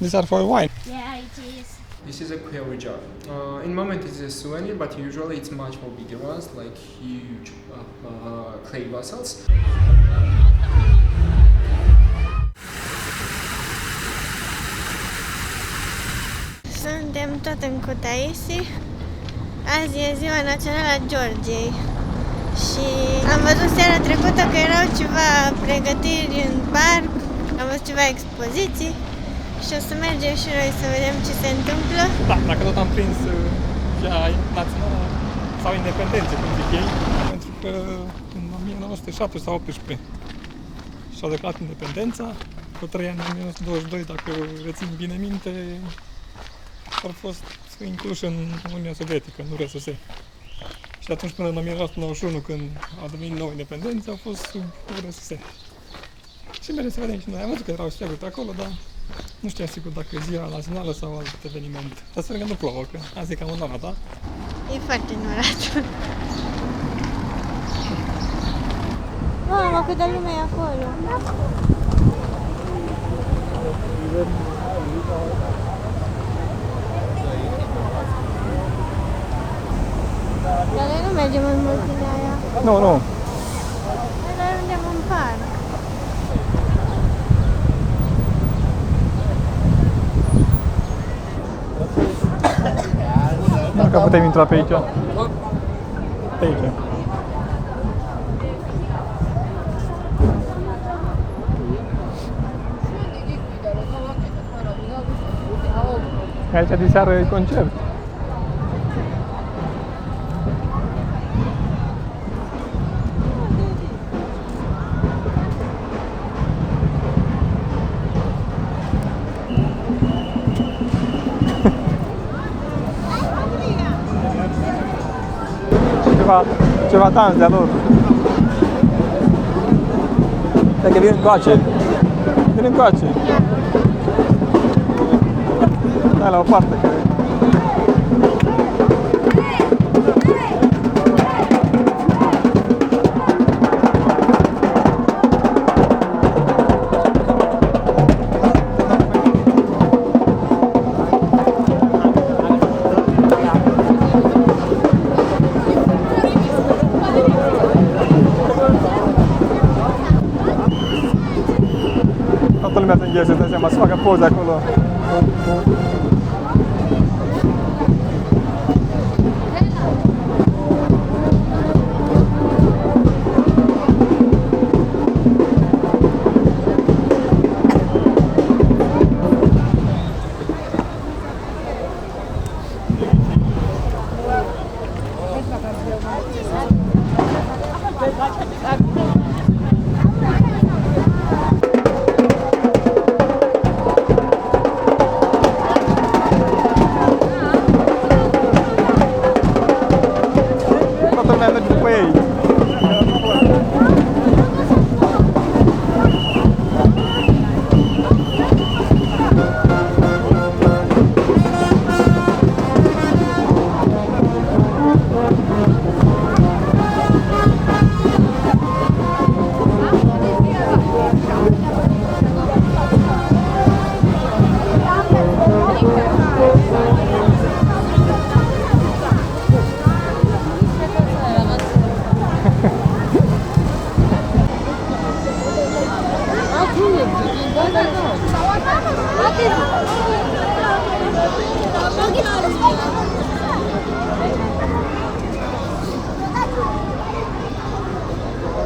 These are for wine. Yeah, it is. This is a quail jar. In moment it's a souvenir, but usually it's much more bigger ones, like huge clay vessels. Suntem tot în Kutaisi. Azi e ziua națională a Georgiei. Și am văzut seara trecută că erau ceva pregătiri în parc, am văzut ceva expoziții și o să mergem și noi să vedem ce se întâmplă. Da, dacă tot am prins ziua națională sau independență, cum zic ei, pentru că în 1907 sau 18 și-au declarat independența, cu 3 ani în 1922, dacă rețin bine minte, au fost incluși în Uniunea Sovietică, în URSS. Și de atunci până în 1991, când a devenit nouă independență, au fost sub URSS. Și mereu să vedem și noi. Am văzut că erau steaguri pe acolo, dar nu știam sigur dacă e ziua națională sau alt eveniment. Dar sper că nu plouă, că azi e cam înnorat, da? E foarte ignorat. Mamă, cât de lume e acolo! Dar noi nu mergem în mulțimea aia. Nu, nu. Noi ajungem în parc. Dacă putem intra pe aici. Pe aici. Aici de seară e concert. Ceva dans de-a lor. Dacă vin încoace. Vin încoace. Hai la o parte că... Toată lumea te îngheze, dă seama, să facă poze acolo.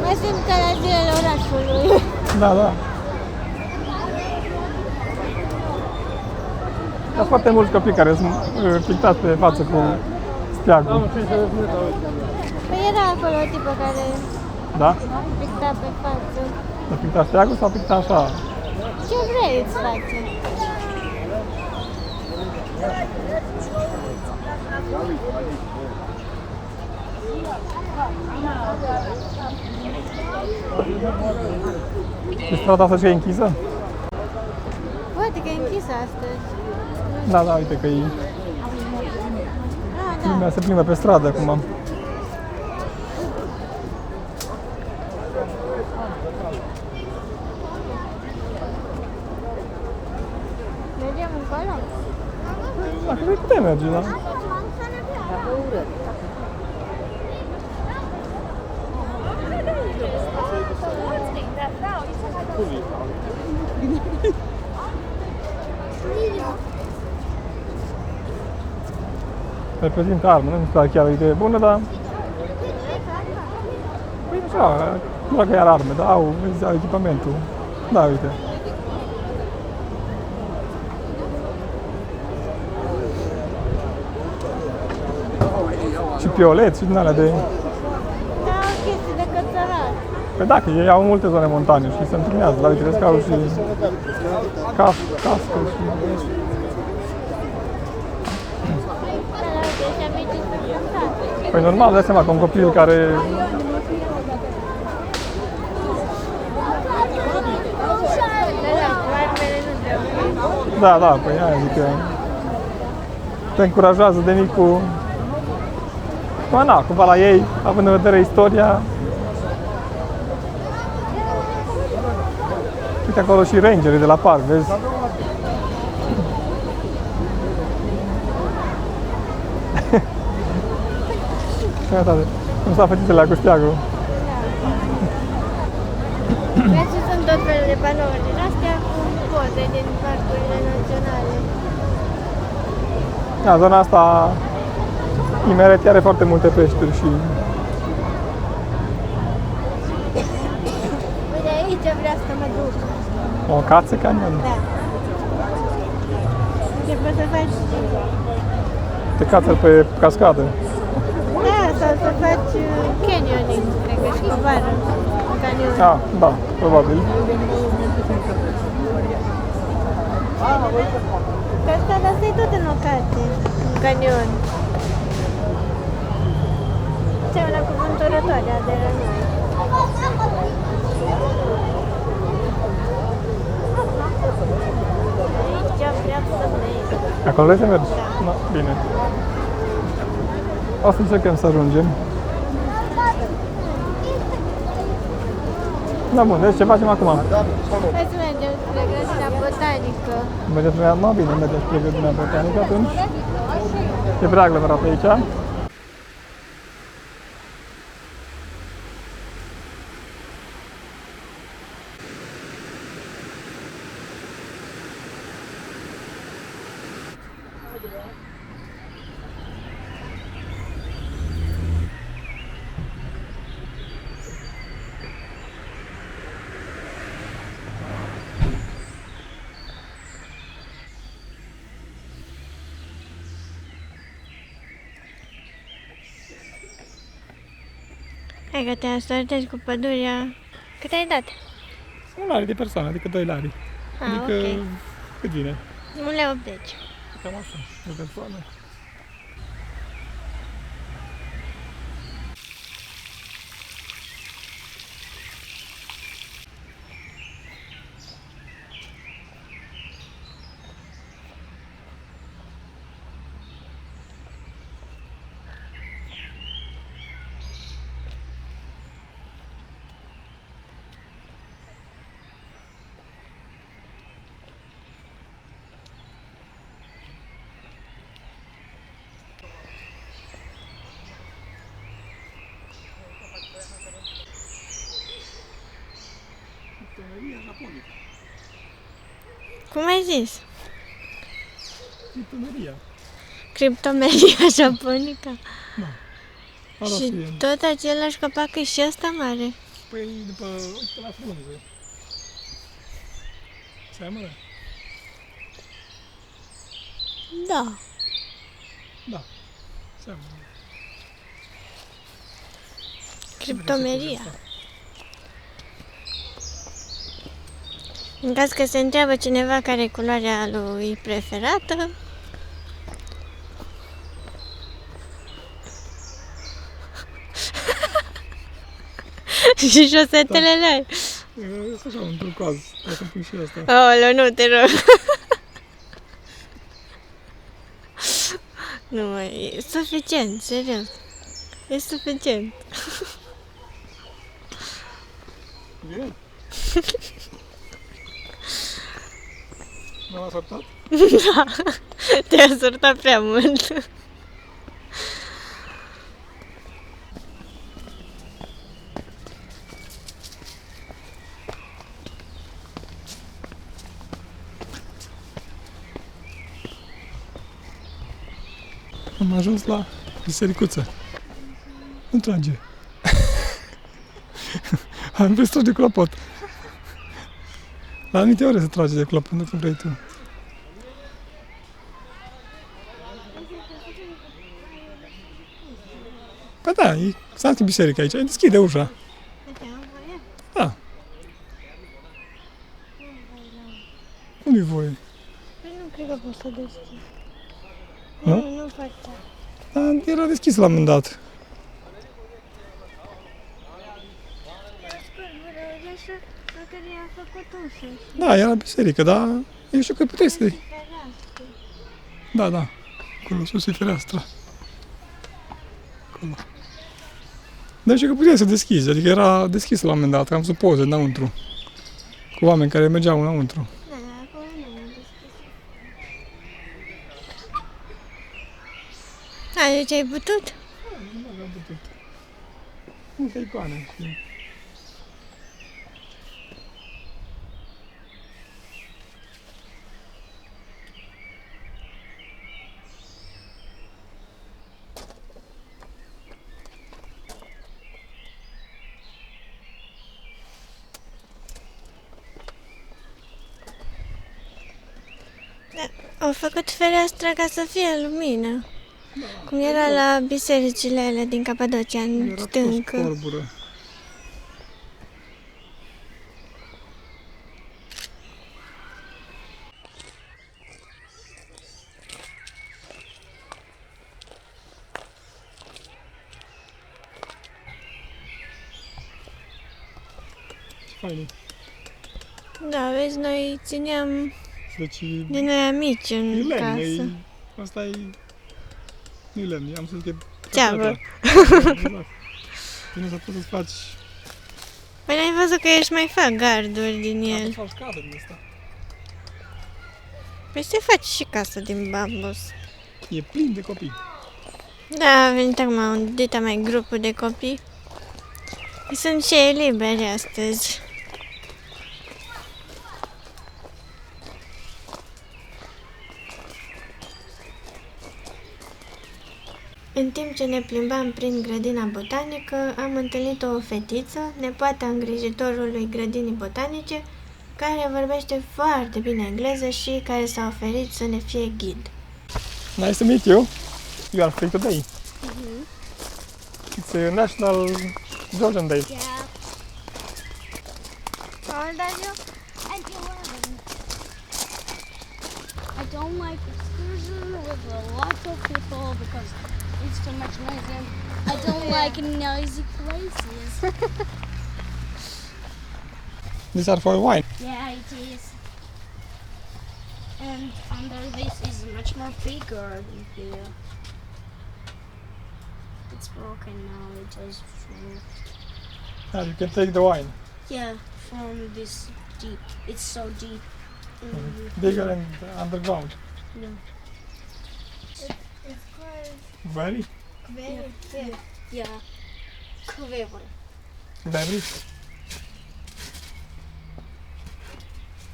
Mai sunt ca la zilele orașului. Da, da. Dar foarte mulți copii care sunt pictați pe față cu steagul. Păi era acolo o tipă care Da? picta pe față. A pictat steagul sau a pictat așa? Ce vrei îți face? E strada asta și e închisă? Poate că e închisă astăzi. Da, da, uite că e... Ah, da. Lumea se plimbă pe stradă acum. Mergem Dacă vrei putem merge, da? Reprezintă armă, nu știu dacă chiar o idee bună, dar... Păi așa, nu dacă iar arme, dar au echipamentul. Da, uite. Și pioleți și din alea de... Da, chestii de cățărat. Păi da, că ei au multe zone montane și se întâlnează, dar uite, vezi că au și cască și... Păi normal, dai seama că un copil care... Da, da, păi aia zic că... Te încurajează de mic cu... Păi na, cumva la ei, având în vedere istoria... Uite acolo și rangerii de la parc, vezi? Cum s-a fătit la cu steagul? Vezi, sunt tot felul de panouri din astea cu poze din parcurile naționale. Da, zona asta Imeret are foarte multe peșteri și... Uite, aici vreau să mă duc. O cață canion. Da. Ce poți să faci? Te cață pe cascadă. Da, sau să faci canyoning, cred că și vară, în canion. Ah, da, probabil. Cascada asta e tot în locație, în canion. Seamănă cu vânturătoarea de la noi. Aici vreau să merg. Acolo vrei să mergi? Da, bine. O să încercăm să ajungem. Da, bun, deci ce facem acum? Hai să mergem spre grădina botanică. Mergem spre grădina, bine, mergem spre grădina botanică atunci. E prea aglomerat aici. Hai că te assortezi cu pădurea. Cât ai dat? Un lari de persoană, adică 2 lari. Adică Ok. cât vine? 1,80 lei. Cam așa, de persoană. Cum ai zis? Criptomeria. Criptomeria japonică? Ala Și e. tot același copac e și ăsta mare. Păi după, uite la frunze. Seamănă? Da. Da, seamănă. Criptomeria. În caz că se întreabă cineva care e culoarea lui preferată, și șosetele lui. E așa, un turcoaz. O să pun și asta. Aoleu, nu, te rog. Nu, mă, e suficient, serios. E suficient. Bine? Nu m-a sortat? Da, te-a sortat prea mult. Am ajuns la bisericuță. Nu trage. Am vrut să tragi de clopot. La anumite ore se trage de clopot, nu cum vrei tu. Păi da, s-a închis biserica aici, deschide ușa. Da. Cum e voie? Păi nu cred că pot să deschid. Nu? Nu fac asta. Da, era deschis la un moment dat. Pe care i-a făcut ușă. Da, era biserică, dar eu știu că puteai să... Da, da. Acolo sus e fereastra. Acolo. Dar știu că puteai să deschizi, adică era deschis la un moment dat, am văzut poze înăuntru. Cu oameni care mergeau înăuntru. Da, acolo nu am deschis. Deci ai putut? Nu am putut. Multe icoane. Au făcut fereastra ca să fie lumină. Cum era la bisericile alea din Capadocia, în Era tot stâncă. scorbură. Ce fain e. Da, vezi, noi țineam Deci de noi amici e în lemn, casă. asta e... Nu e lemn, am spus că e Ceavă. Exact. Bine să poți să-ți faci... Păi n-ai văzut că ești mai fac garduri din Să el. faci cadă din asta. Păi se face și casă din bambus. E plin de copii. Da, a venit acum un dita mai grupul de copii. Sunt și ei liberi astăzi. În timp ce ne plimbam prin grădina botanică, am întâlnit o fetiță, nepoata îngrijitorului grădinii botanice, care vorbește foarte bine engleză și care s-a oferit să ne fie ghid. Nice to meet you. You are free today. It's a National Georgian Day. Yeah. How old are you? I'm 11. I don't like excursion with a lot of people because it's too much noise and I don't like noisy places. These are for wine. Yeah, it is. And under this is much more bigger than here. It's broken now, it was from, Yeah, you can take the wine. yeah, from this deep. It's so deep. Bigger and underground. No. It's called Very? very fair. Yeah. Clever. Very?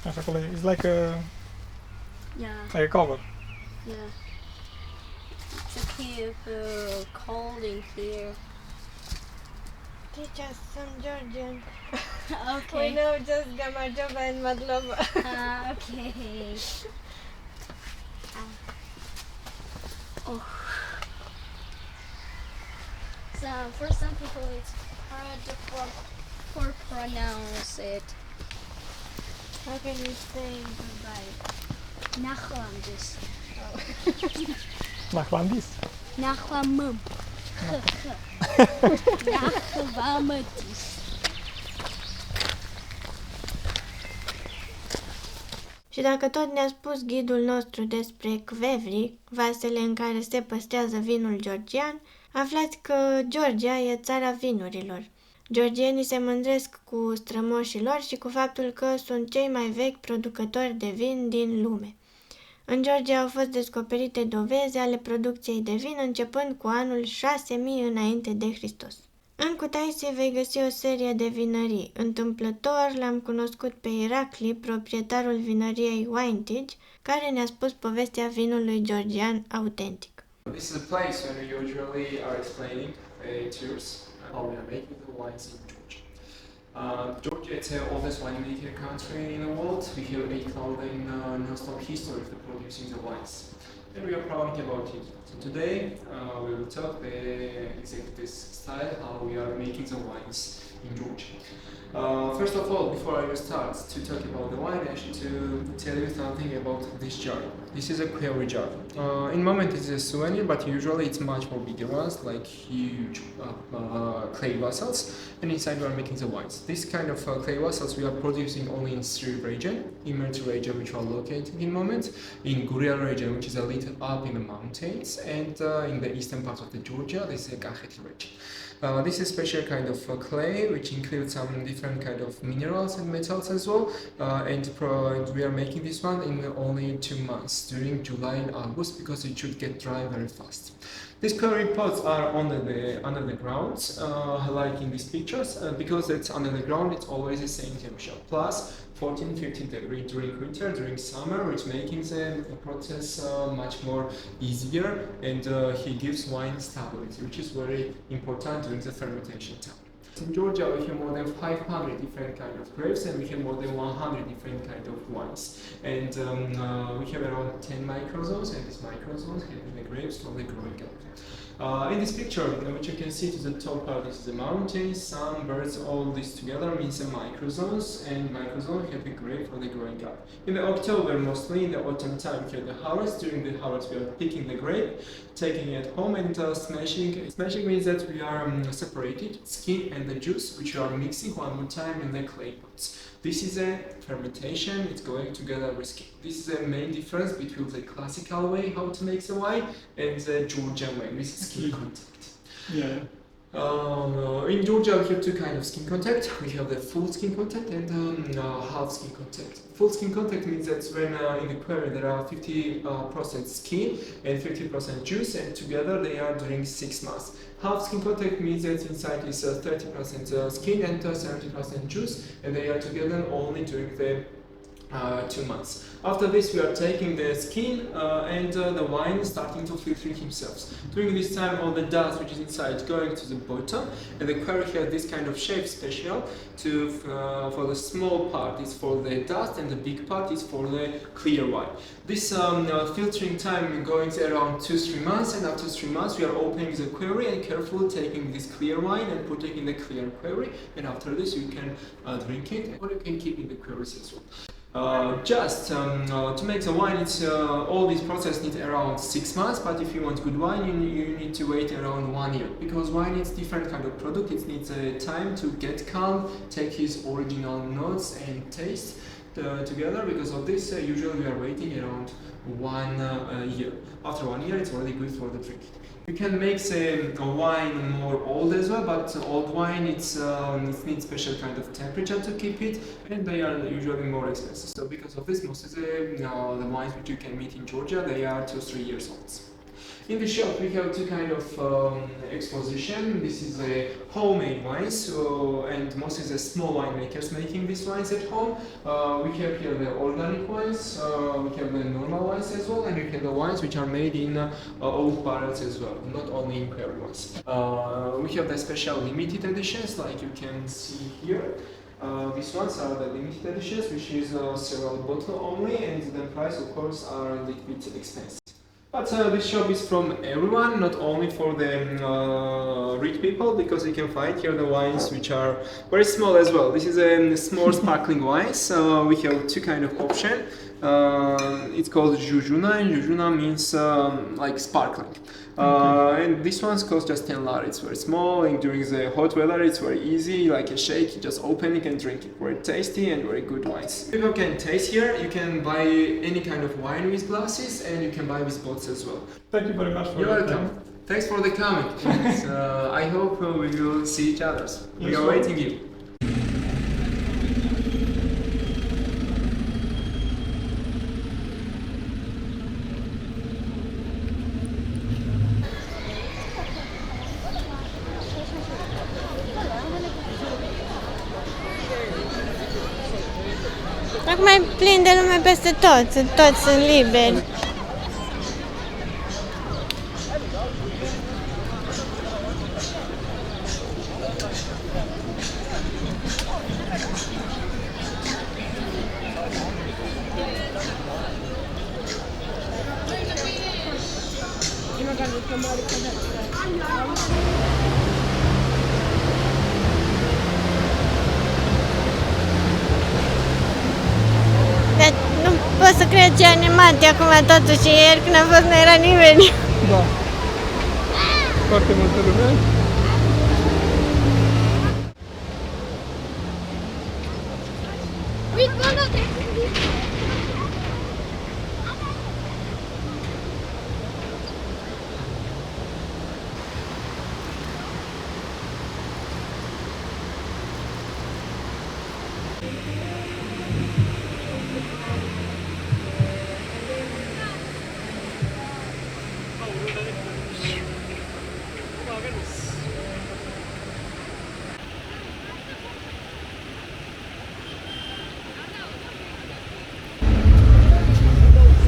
Așa acolo e. It's like Yeah. a cover. Yeah. To keep cold in here. Teach us some Georgian. We Okay. know just Gamajoba and Madlova. Okay. Oh. So for some people it's hard to pronounce it. How can you say goodbye? Nachlandis. Nahlandis. Nachlamum. Nachvamatis. Și dacă tot ne-a spus ghidul nostru despre Kvevri, vasele în care se păstrează vinul georgian, aflați că Georgia e țara vinurilor. Georgienii se mândresc cu strămoșii lor și cu faptul că sunt cei mai vechi producători de vin din lume. În Georgia au fost descoperite dovezi ale producției de vin începând cu anul 6000 înainte de Hristos. În Kutaisi vei găsi o serie de vinării. Întâmplător l-am cunoscut pe Irakli, proprietarul vinăriei Wintage, care ne-a spus povestea vinului georgian autentic. This is a place where we usually are explaining tours how we are making the wines in Georgia. Georgia is the oldest winemaking country in the world. We have 8,000 non-stop history of producing the wines, and we are proud about it. So today we will talk exactly this style, how we are making the wines in Georgia. First of all, before I will start to talk about the wine, I should to tell you something about this jar. This is a quarry jar. In the moment it's a souvenir, but usually it's much more bigger ones, like huge clay vessels, and inside we are making the wines. This kind of clay vessels we are producing only in three regions: in Merti region, which are located in the moment, in Gurial region, which is a little up in the mountains, and in the eastern part of the Georgia, this is a Kakheti region. This is a special kind of clay which includes some different kind of minerals and metals as well, and we are making this one in only 2 months, during July and August, because it should get dry very fast. These quarry pots are under the ground, like in these pictures, because it's under the ground, it's always the same temperature, plus 14-15 degrees during winter, during summer, which making the process much more easier, and he gives wine stability, which is very important during the fermentation time. In Georgia, we have more than 500 different kind of grapes, and we have more than 100 different kind of wines. And we have around 10 microzones, and these microzones have the grapes from the growing up. In this picture, which you can see to the top, this is the mountains, sun, birds, all this together means the microzones, and microzones have the grape for the growing up. In the October, mostly in the autumn time, we have the harvest. During the harvest, we are picking the grape, taking it home and smashing. Smashing means that we are separated skin and the juice, which we are mixing one more time in the clay pots. This is a fermentation, it's going together with skin. This is the main difference between the classical way how to make the wine and the Georgian way with skin contact. Yeah. In Georgia, we have two kinds of skin contact. We have the full skin contact and half skin contact. Full skin contact means that when in the quarry there are 50% skin and 50% juice, and together they are during 6 months. Half skin contact means that inside is 30% skin and 70% juice, and they are together only during the 2 months. After this, we are taking the skin and the wine starting to filter himself. During this time, all the dust which is inside going to the bottom, and the quarry has this kind of shape special to for the small part is for the dust, and the big part is for the clear wine. This filtering time going around 2-3 months, and after 3 months, we are opening the quarry and carefully taking this clear wine and putting in the clear quarry, and after this, you can drink it, or you can keep in the quarries as well. To make the wine, it's all this process needs around 6 months, but if you want good wine, you need to wait around 1 year, because wine is different kind of product. It needs time to get calm, take his original notes and taste together. Because of this, usually we are waiting around 1 year. After 1 year, it's already good for the drinking. You can make a wine more old as well, but old wine it needs special kind of temperature to keep it, and they are usually more expensive. So because of this, most of the wines which you can meet in Georgia, they are 2-3 years old. In the shop, we have two kind of exposition. This is a homemade wines, and mostly the small winemakers making these wines at home. We have here the organic wines, we have the normal wines as well, and we have the wines which are made in old barrels as well, not only in quarry ones. We have the special limited editions, like you can see here. These ones are the limited editions, which is several bottles only, and the price, of course, are a little bit expensive. But this shop is from everyone, not only for the rich people, because you can find here the wines which are very small as well. This is a small sparkling wines. We have two kind of option. It's called Jujuna, and Jujuna means like sparkling. And this one costs just 10 lari. It's very small, and during the hot weather it's very easy, like a shake, you just open it and drink it. Very tasty and very good wines. People can taste here. You can buy any kind of wine with glasses, and you can buy with bottles as well. Thank you very much for You're your welcome. time. Thanks for the comment. And, I hope we will see each other. We are waiting you. Acum e plin de lume peste tot, toți sunt liberi. Dar nu pot să cred ce animat e acum totuși, ieri când am fost nu era nimeni. Da. Foarte multă lume.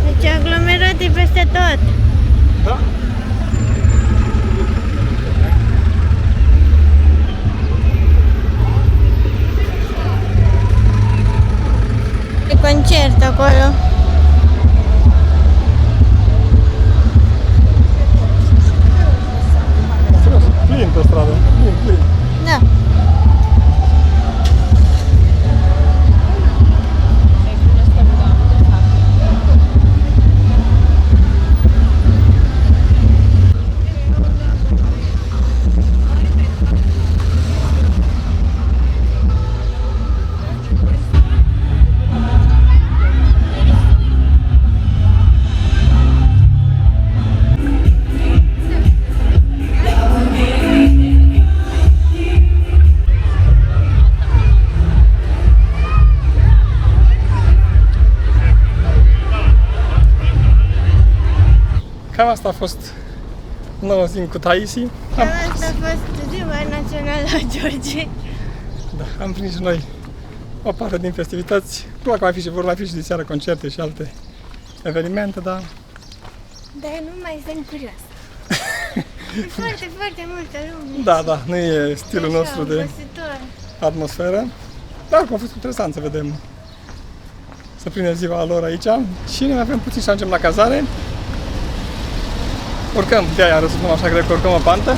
Deci aglomerat e peste tot. Da? E concert acolo. Serios, plin pe stradă. Plin. Da. Cam asta a fost noua zi în Kutaisi. Cam asta a fost Ziua Națională a Georgiei. Da, am prins și noi o parte din festivități. Probabil că vor mai fi și de seară concerte și alte evenimente, dar Dar eu nu mai sunt curios. E foarte, foarte multă lume. da, nu e stilul Așa, nostru de obositor. atmosferă. Dar a fost interesant să vedem, să prindem ziua lor aici. Și ne mai avem puțin și ajungem la cazare. Urcăm, de aia răsuflăm așa, cred că urcăm o pantă.